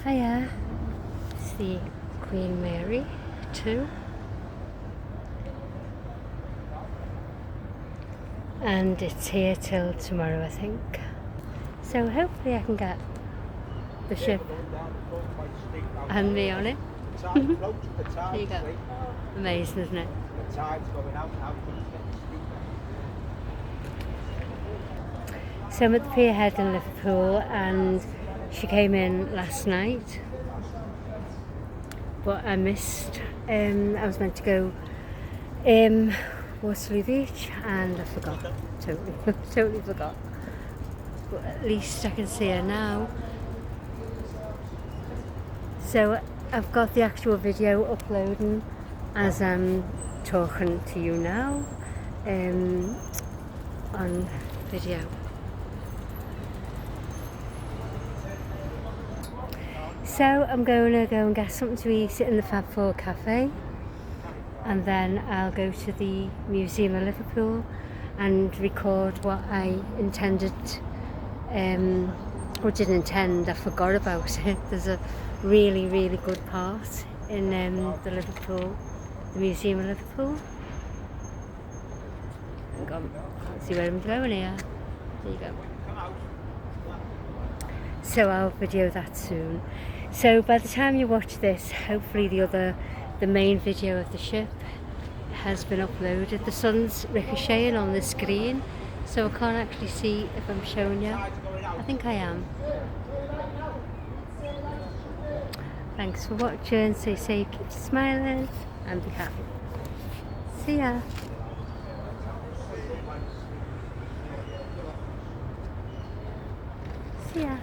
Hiya, it's the Queen Mary too, and it's here till tomorrow I think, so hopefully I can get the ship and me on it. There you go. Amazing, isn't it? So I'm at the Pier head in Liverpool, and she came in last night, but I missed. I was meant to go Waterloo Beach and I forgot, totally forgot. But at least I can see her now. So I've got the actual video uploading as I'm talking to you now on video. So I'm going to go and get something to eat in the Fab Four Cafe, and then I'll go to the Museum of Liverpool and record what I intended, or didn't intend, I forgot about it. There's a really good part in the Museum of Liverpool. Hang on, can't see where I'm going here. There you go. So I'll video that soon. So by the time you watch this, hopefully the main video of the ship has been uploaded. The sun's ricocheting on the screen, so I can't actually see if I'm showing you. I think I am. Thanks for watching. Stay safe, keep smiling, and be happy. See ya. See ya.